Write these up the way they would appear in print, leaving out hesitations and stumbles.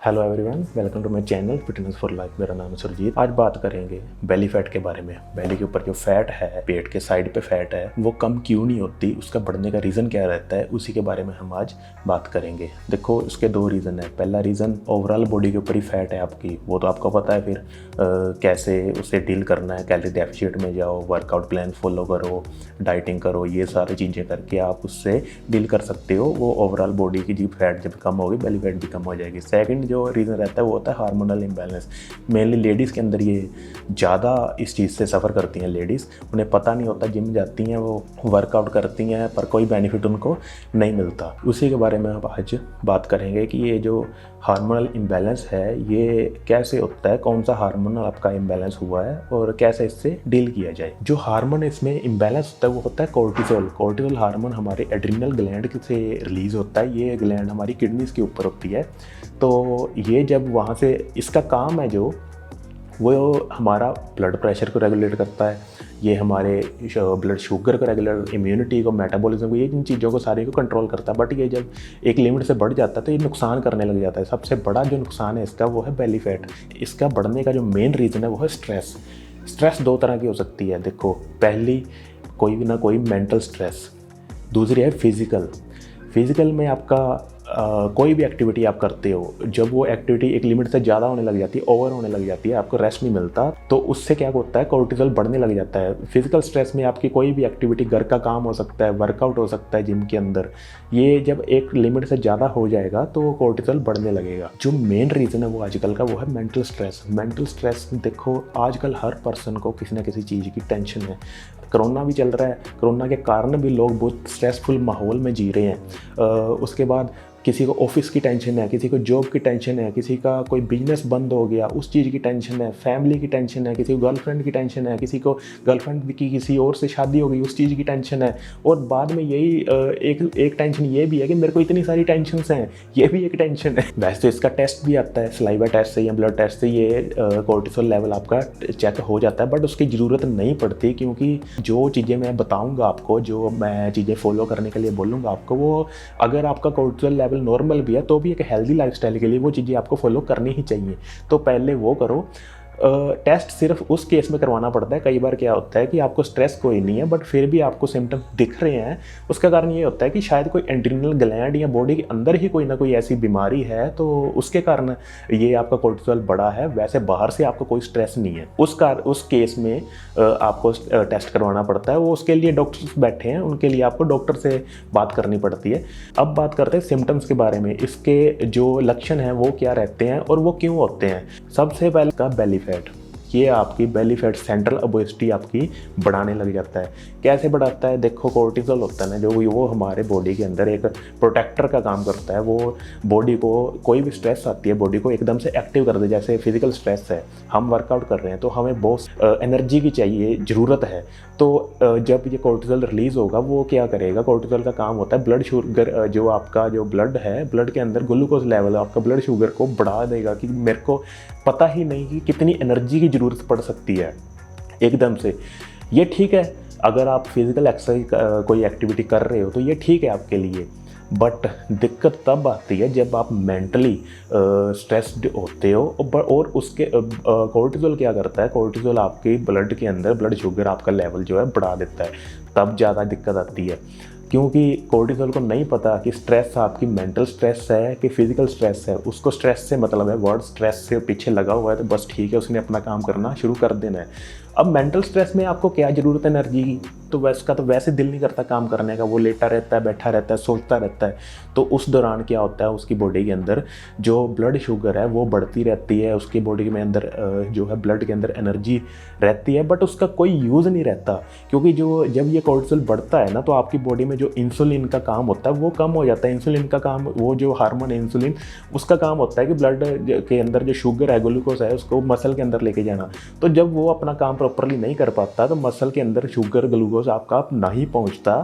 Hello everyone, welcome to my channel fitness for life. मेरा नाम है सुरजीत। आज बात करेंगे बेली फैट के बारे में। बेली के ऊपर जो फैट है, पेट के साइड पे फैट है, वो कम क्यों नहीं होती, उसका बढ़ने का रीज़न क्या रहता है, उसी के बारे में हम आज बात करेंगे। देखो, उसके दो रीज़न है। पहला रीज़न ओवरऑल बॉडी के ऊपर ही फैट है आपकी, वो तो आपको पता है। फिर कैसे उसे डील करना है, कैलोरी डेफिसिट में जाओ, वर्कआउट प्लान फॉलो करो, डाइटिंग करो, ये सारी चीज़ें करके आप उससे डील कर सकते हो। वो ओवरऑल बॉडी की जी फैट जब कम होगी, बेली फैट भी कम हो जाएगी। सेकंड जो रीज़न रहता है वो होता है हार्मोनल इम्बैलेंस। मेनली लेडीज़ के अंदर ये ज़्यादा इस चीज़ से सफ़र करती हैं। लेडीज़, उन्हें पता नहीं होता, जिम जाती हैं, वो वर्कआउट करती हैं, पर कोई बेनिफिट उनको नहीं मिलता। उसी के बारे में अब आज बात करेंगे कि ये जो हार्मोनल इम्बैलेंस है ये कैसे होता है, कौन सा हार्मोनल आपका इम्बैलेंस हुआ है और कैसे इससे डील किया जाए। जो हार्मोन इसमें इम्बैलेंस होता है वो होता है कोर्टिसोल। कोर्टिसोल हार्मोन हमारे एड्रिनल ग्लैंड से रिलीज़ होता है। ये ग्लैंड हमारी किडनीज़ के ऊपर होती है। तो ये जब वहाँ से, इसका काम है जो वो हमारा ब्लड प्रेशर को रेगुलेट करता है, ये हमारे ब्लड शुगर को रेगुलेट, इम्यूनिटी को, मेटाबॉलिज्म को, ये इन चीज़ों को सारी को कंट्रोल करता है। बट ये जब एक लिमिट से बढ़ जाता है तो ये नुकसान करने लग जाता है। सबसे बड़ा जो नुकसान है इसका वो है बेली फैट। इसका बढ़ने का जो मेन रीज़न है वो है स्ट्रेस। स्ट्रेस दो तरह की हो सकती है। देखो, पहली कोई भी ना कोई मेंटल स्ट्रेस, दूसरी है फिज़िकल। फिज़िकल में आपका कोई भी एक्टिविटी आप करते हो, जब वो एक्टिविटी एक लिमिट से ज़्यादा होने लग जाती है, ओवर होने लग जाती है, आपको रेस्ट नहीं मिलता, तो उससे क्या होता है, कोर्टिसोल बढ़ने लग जाता है। फिजिकल स्ट्रेस में आपकी कोई भी एक्टिविटी, घर का काम हो सकता है, वर्कआउट हो सकता है जिम के अंदर, ये जब एक लिमिट से ज़्यादा हो जाएगा तो कोर्टिसोल बढ़ने लगेगा। जो मेन रीज़न है वो आजकल का वो है मेंटल स्ट्रेस। मेंटल स्ट्रेस, देखो आजकल हर पर्सन को किसी न किसी चीज़ की टेंशन है। कोरोना भी चल रहा है, कोरोना के कारण भी लोग बहुत स्ट्रेसफुल माहौल में जी रहे हैं। उसके बाद किसी को ऑफिस की टेंशन है, किसी को जॉब की टेंशन है, किसी का कोई बिजनेस बंद हो गया उस चीज़ की टेंशन है, फैमिली की टेंशन है, किसी को गर्लफ्रेंड की टेंशन है, किसी को गर्लफ्रेंड की किसी और से शादी हो गई उस चीज़ की टेंशन है। और बाद में यही एक टेंशन ये भी है कि मेरे को इतनी सारी टेंशन्स हैं, ये भी एक टेंशन है। वैसे तो इसका टेस्ट भी आता है, सलाइवा टेस्ट से या ब्लड टेस्ट से ये कोर्टिसोल लेवल आपका चेक हो जाता है। बट उसकी ज़रूरत नहीं पड़ती, क्योंकि जो चीज़ें मैं बताऊँगा आपको, जो मैं चीज़ें फॉलो करने के लिए बोलूँगा आपको, वो अगर आपका कोर्टिसोल लेवल नॉर्मल भी है तो भी एक हेल्दी लाइफस्टाइल के लिए वो चीज़ें आपको फॉलो करनी ही चाहिए। तो पहले वो करो। टेस्ट सिर्फ उस केस में करवाना पड़ता है। कई बार क्या होता है कि आपको स्ट्रेस कोई नहीं है बट फिर भी आपको सिम्टम्स दिख रहे हैं। उसका कारण ये होता है कि शायद कोई एड्रिनल ग्लैंड या बॉडी के अंदर ही कोई ना कोई ऐसी बीमारी है, तो उसके कारण ये आपका कोर्टिसोल बढ़ा है। वैसे बाहर से आपको कोई स्ट्रेस नहीं है। उस केस में आपको टेस्ट करवाना पड़ता है। वो उसके लिए डॉक्टर्स बैठे हैं, उनके लिए आपको डॉक्टर से बात करनी पड़ती है। अब बात करते हैं सिम्टम्स के बारे में। इसके जो लक्षण हैं वो क्या रहते हैं और वो क्यों होते हैं। सबसे पहले का बेली फैट। ये आपकी बेली फैट सेंट्रल ओबेसिटी आपकी बढ़ाने लग जाता है। कैसे बढ़ाता है? देखो, कोर्टिसोल होता है ना जो, वो हमारे बॉडी के अंदर एक प्रोटेक्टर का काम करता है। वो बॉडी को, कोई भी स्ट्रेस आती है बॉडी को एकदम से एक्टिव कर दे। जैसे फिजिकल स्ट्रेस है, हम वर्कआउट कर रहे हैं तो हमें बहुत एनर्जी की चाहिए, ज़रूरत है। तो जब ये कोर्टिसोल रिलीज़ होगा वो क्या करेगा, कोर्टिसोल का काम होता है ब्लड शुगर, जो आपका जो ब्लड है, ब्लड के अंदर ग्लूकोज लेवल, आपका ब्लड शुगर को बढ़ा देगा कि मेरे को पता ही नहीं कि कितनी एनर्जी की ज़रूरत पड़ सकती है एकदम से। ये ठीक है, अगर आप फिजिकल एक्सरसाइज कोई एक्टिविटी कर रहे हो तो ये ठीक है आपके लिए। बट दिक्कत तब आती है जब आप मेंटली स्ट्रेस्ड होते हो। और उसके कोर्टिसोल क्या करता है, कोर्टिसोल आपके ब्लड के अंदर ब्लड शुगर आपका लेवल जो है बढ़ा देता है। तब ज़्यादा दिक्कत आती है, क्योंकि कोर्टिसोल को नहीं पता कि स्ट्रेस आपकी मेंटल स्ट्रेस है कि फिजिकल स्ट्रेस है। उसको स्ट्रेस से मतलब है, वर्ड स्ट्रेस से पीछे लगा हुआ है तो बस ठीक है, उसने अपना काम करना शुरू कर देना है। अब मेंटल स्ट्रेस में आपको क्या ज़रूरत है एनर्जी की, तो वैसे तो वैसे दिल नहीं करता काम करने का, वो लेटा रहता है, बैठा रहता है, सोचता रहता है। तो उस दौरान क्या होता है, उसकी बॉडी के अंदर जो ब्लड शुगर है वो बढ़ती रहती है। उसकी बॉडी में अंदर जो है ब्लड के अंदर एनर्जी रहती है, बट उसका कोई यूज़ नहीं रहता। क्योंकि जब ये कोर्टिसोल बढ़ता है ना तो आपकी बॉडी में जो इंसुलिन का काम होता है वो कम हो जाता है। इंसुलिन का काम, वो जो हार्मोन इंसुलिन, उसका काम होता है कि ब्लड के अंदर जो शुगर है, ग्लूकोज है, उसको मसल के अंदर लेके जाना। तो जब वो अपना काम प्रॉपरली नहीं कर पाता तो मसल के अंदर शुगर ग्लूकोज आपका नहीं पहुंचता,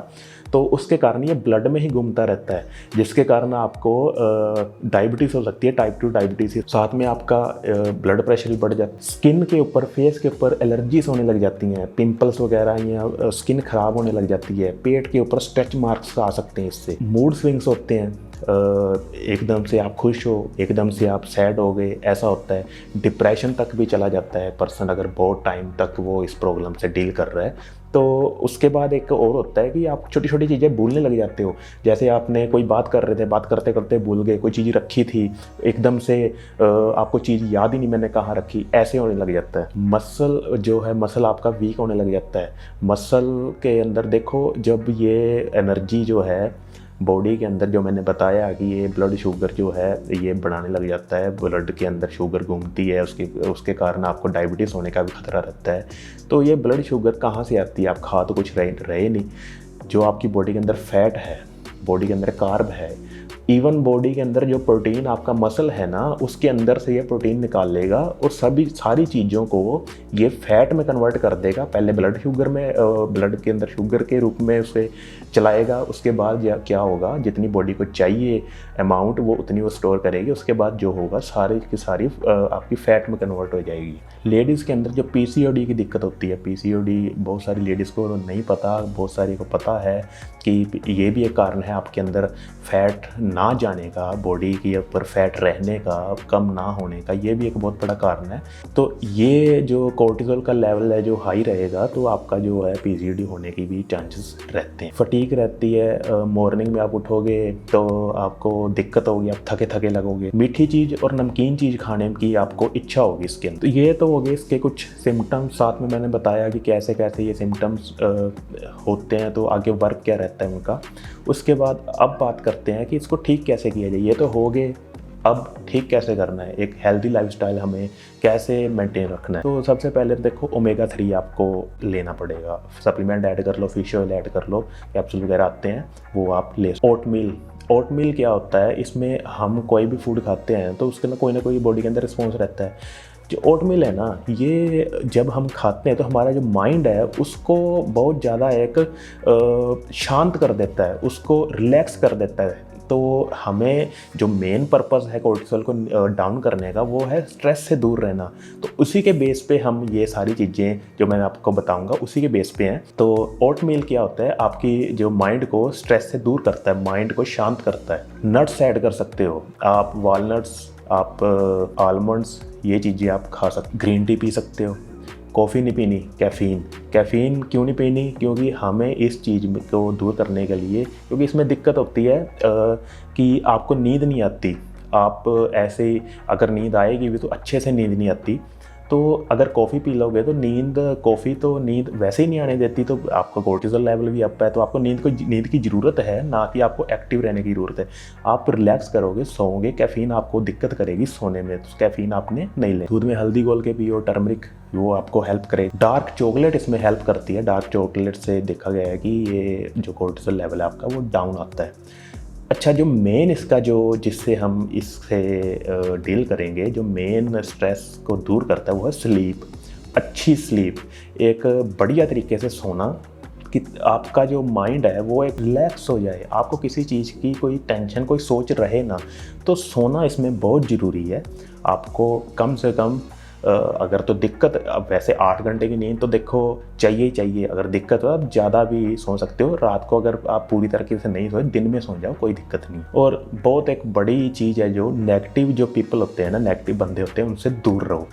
तो उसके कारण ये ब्लड में ही घूमता रहता है, जिसके कारण आपको डायबिटीज़ हो सकती है, टाइप 2 डायबिटीज़। साथ में आपका ब्लड प्रेशर भी बढ़ जाता है। स्किन के ऊपर, फेस के ऊपर एलर्जीज होने लग जाती हैं, पिंपल्स वगैरह या स्किन खराब होने लग जाती है। पेट के ऊपर स्ट्रेच मार्क्स आ सकते हैं इससे। मूड स्विंग्स होते हैं, एकदम से आप खुश हो, एकदम से आप सैड हो गए, ऐसा होता है। डिप्रेशन तक भी चला जाता है पर्सन, अगर बहुत टाइम तक वो इस प्रॉब्लम से डील कर रहा है। तो उसके बाद एक और होता है कि आप छोटी छोटी चीज़ें भूलने लग जाते हो। जैसे आपने कोई बात कर रहे थे, बात करते करते भूल गए, कोई चीज़ रखी थी, एकदम से आपको चीज़ याद ही नहीं मैंने कहाँ रखी, ऐसे होने लग जाता है। मसल जो है, मसल आपका वीक होने लग जाता है। मसल के अंदर देखो, जब ये एनर्जी जो है बॉडी के अंदर, जो मैंने बताया कि ये ब्लड शुगर जो है ये बढ़ाने लग जाता है, ब्लड के अंदर शुगर घूमती है, उसके कारण आपको डायबिटीज़ होने का भी खतरा रहता है। तो ये ब्लड शुगर कहाँ से आती है? आप खा तो कुछ रहे नहीं। जो आपकी बॉडी के अंदर फैट है, बॉडी के अंदर कार्ब है, इवन बॉडी के अंदर जो प्रोटीन आपका मसल है ना, उसके अंदर से ये प्रोटीन निकाल लेगा और सारी चीज़ों को ये फैट में कन्वर्ट कर देगा। पहले ब्लड शुगर में, ब्लड के अंदर शुगर के रूप में उसे चलाएगा। उसके बाद क्या होगा, जितनी बॉडी को चाहिए अमाउंट वो उतनी वो स्टोर करेगी। उसके बाद जो होगा सारी की सारी आपकी फ़ैट में कन्वर्ट हो जाएगी। लेडीज़ के अंदर जो PCOD की दिक्कत होती है, PCOD बहुत सारी लेडीज़ को नहीं पता, बहुत सारी को पता है कि ये भी एक कारण है आपके अंदर फैट ना जाने का, बॉडी के ऊपर फैट रहने का, कम ना होने का, ये भी एक बहुत बड़ा कारण है। तो ये जो कोर्टिसोल का लेवल है जो हाई रहेगा, तो आपका जो है PCOD होने की भी चांसेस रहते हैं। फटीक रहती है, मॉर्निंग में आप उठोगे तो आपको दिक्कत होगी, आप थके थके लगोगे। मीठी चीज़ और नमकीन चीज़ खाने की आपको इच्छा होगी इसके अंदर। तो ये तो हो गए इसके कुछ सिम्टम्स। साथ में मैंने बताया कि कैसे कैसे ये सिम्टम्स होते हैं, तो आगे वर्क क्या रहता है उनका। उसके बाद अब बात करते हैं कि इसको ठीक कैसे किया जाए। ये तो हो गए, अब ठीक कैसे करना है, एक हेल्दी लाइफस्टाइल हमें कैसे मेंटेन रखना है। तो सबसे पहले देखो, ओमेगा 3 आपको लेना पड़ेगा। सप्लीमेंट ऐड कर लो, फिश ऑयल ऐड कर लो, कैप्सूल वगैरह आते हैं वो आप ले। ओटमील क्या होता है, इसमें हम कोई भी फूड खाते हैं तो उसके ना कोई बॉडी के अंदर रिस्पॉन्स रहता है। जो ओटमील है ना, ये जब हम खाते हैं तो हमारा जो माइंड है उसको बहुत ज़्यादा एक शांत कर देता है, उसको रिलैक्स कर देता है। तो हमें जो मेन पर्पस है कोर्टिसोल को डाउन करने का, वो है स्ट्रेस से दूर रहना। तो उसी के बेस पे हम ये सारी चीज़ें जो मैं आपको बताऊंगा उसी के बेस पे हैं। तो ओटमील क्या होता है, आपकी जो माइंड को स्ट्रेस से दूर करता है, माइंड को शांत करता है। नट्स ऐड कर सकते हो आप, वॉलनट्स, आप आलमंड्स, ये चीज़ें आप खा सकते। ग्रीन टी पी सकते हो। कॉफ़ी नहीं पीनी, कैफ़ीन क्यों नहीं पीनी? क्योंकि हमें इस चीज़ को दूर करने के लिए, क्योंकि इसमें दिक्कत होती है कि आपको नींद नहीं आती। आप ऐसे अगर नींद आएगी भी तो अच्छे से नींद नहीं आती। तो अगर कॉफ़ी पी लोगे तो कॉफ़ी तो नींद वैसे ही नहीं आने देती, तो आपका कोर्टिसोल लेवल भी अप है। तो आपको नींद की ज़रूरत है, ना कि आपको एक्टिव रहने की ज़रूरत है। आप रिलैक्स करोगे, सोओगे, कैफ़ीन आपको दिक्कत करेगी सोने में, तो कैफ़ीन आपने नहीं ले। दूध में हल्दी घोल के पियो, टर्मरिक, वो आपको हेल्प करे। डार्क चॉकलेट इसमें हेल्प करती है। डार्क चॉकलेट से देखा गया है कि ये जो कोर्टिसोल लेवल है आपका वो डाउन आता है। अच्छा, जो मेन इसका जिससे हम इससे डील करेंगे, जो मेन स्ट्रेस को दूर करता है वो है स्लीप। अच्छी स्लीप, एक बढ़िया तरीके से सोना, कि आपका जो माइंड है वो एक रिलैक्स हो जाए, आपको किसी चीज़ की कोई टेंशन, कोई सोच रहे ना। तो सोना इसमें बहुत ज़रूरी है। आपको कम से कम अगर तो दिक्कत, अब वैसे 8 घंटे की नींद तो देखो चाहिए ही चाहिए। अगर दिक्कत हो आप ज़्यादा भी सो सकते हो। रात को अगर आप पूरी तरीके से नहीं सोए, दिन में सो जाओ, कोई दिक्कत नहीं। और बहुत एक बड़ी चीज़ है, जो नेगेटिव जो पीपल होते हैं ना, नेगेटिव बंदे होते हैं, उनसे दूर रहो।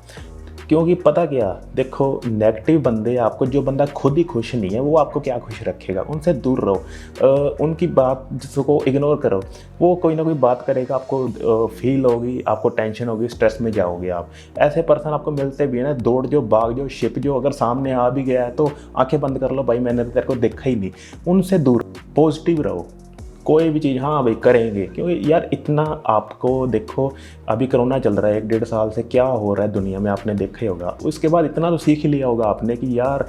क्योंकि पता क्या, देखो नेगेटिव बंदे, आपको जो बंदा खुद ही खुश नहीं है वो आपको क्या खुश रखेगा? उनसे दूर रहो। उनकी बात जिसको इग्नोर करो। वो कोई ना कोई बात करेगा, आपको फील होगी, आपको टेंशन होगी, स्ट्रेस में जाओगे आप। ऐसे पर्सन आपको मिलते भी है ना, दौड़ जो, भाग जो, शिप जो, अगर सामने आ भी गया है तो आंखें बंद कर लो, भाई मैंने तेरे को देखा ही नहीं। उनसे दूर, पॉजिटिव रहो। कोई भी चीज़, हाँ भाई करेंगे, क्योंकि यार इतना आपको देखो, अभी कोरोना चल रहा है, 1-1.5 साल से क्या हो रहा है दुनिया में आपने देखा ही होगा। उसके बाद इतना तो सीख ही लिया होगा आपने कि यार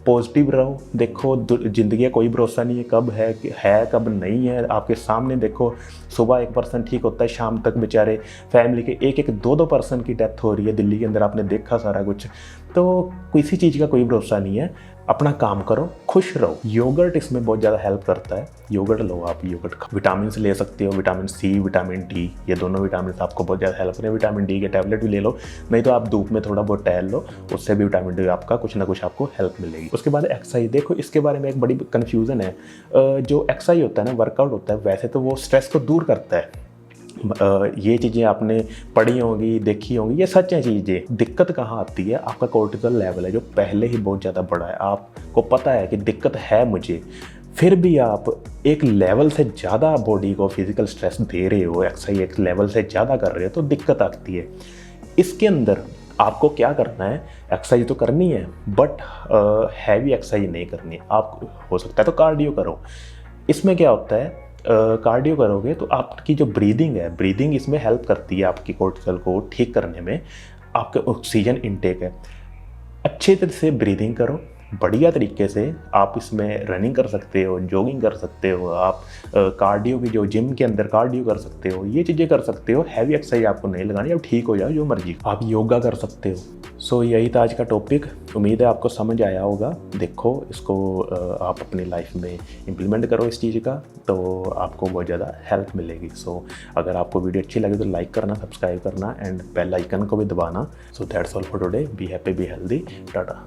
पॉजिटिव रहो। देखो ज़िंदगी का कोई भरोसा नहीं है, कब है कब नहीं है। आपके सामने देखो, सुबह एक पर्सन ठीक होता है, शाम तक बेचारे फैमिली के 1-1, 2-2 पर्सन की डेथ हो रही है दिल्ली के अंदर, आपने देखा सारा कुछ। तो किसी चीज़ का कोई भरोसा नहीं है। अपना काम करो, खुश रहो। योगर्ट इसमें बहुत ज़्यादा हेल्प करता है। योगर्ट लो आप, योगर्ट विटामिन ले सकते हो, विटामिन सी, विटामिन डी, ये दोनों विटामिन आपको बहुत ज़्यादा हेल्प करें। विटामिन डी के टैबलेट भी ले लो, नहीं तो आप धूप में थोड़ा बहुत टहल लो, उससे भी विटामिन डी आपका कुछ ना कुछ आपको हेल्प मिलेगी। उसके बाद एक्सरसाइज, देखो इसके बारे में एक बड़ी कन्फ्यूज़न है। जो एक्सरसाइज होता है ना, वर्कआउट होता है, वैसे तो वो स्ट्रेस को दूर करता है। ये चीज़ें आपने पढ़ी होंगी, देखी होंगी, ये सच है चीज़ें। दिक्कत कहाँ आती है, आपका कोर्टिसोल लेवल है जो पहले ही बहुत ज़्यादा बढ़ा है, आपको पता है कि दिक्कत है मुझे, फिर भी आप एक लेवल से ज़्यादा बॉडी को फिजिकल स्ट्रेस दे रहे हो, एक्सरसाइज एक लेवल से ज़्यादा कर रहे हो, तो दिक्कत आती है। इसके अंदर आपको क्या करना है, एक्सरसाइज तो करनी है बट हैवी एक्सरसाइज नहीं करनी है। आप हो सकता है तो कार्डियो करो। इसमें क्या होता है, कार्डियो करोगे तो आपकी जो ब्रीदिंग है, ब्रीदिंग इसमें हेल्प करती है आपकी कोर्टिसोल को ठीक करने में। आपके ऑक्सीजन इनटेक है, अच्छे तरह से ब्रीदिंग करो, बढ़िया तरीके से। आप इसमें रनिंग कर सकते हो, जॉगिंग कर सकते हो, आप कार्डियो की जो जिम के अंदर कार्डियो कर सकते हो, ये चीज़ें कर सकते हो। हैवी एक्सरसाइज आपको नहीं लगानी, अब ठीक हो जाओ जो मर्जी। आप योगा कर सकते हो। सो यही था आज का टॉपिक। उम्मीद है आपको समझ आया होगा। देखो इसको आप अपनी लाइफ में इम्प्लीमेंट करो इस चीज़ का, तो आपको बहुत ज़्यादा हेल्प मिलेगी। सो अगर आपको वीडियो अच्छी लगे तो लाइक करना, सब्सक्राइब करना एंड बेल आइकन को भी दबाना। So that's all for today. Be happy, be healthy, Tata.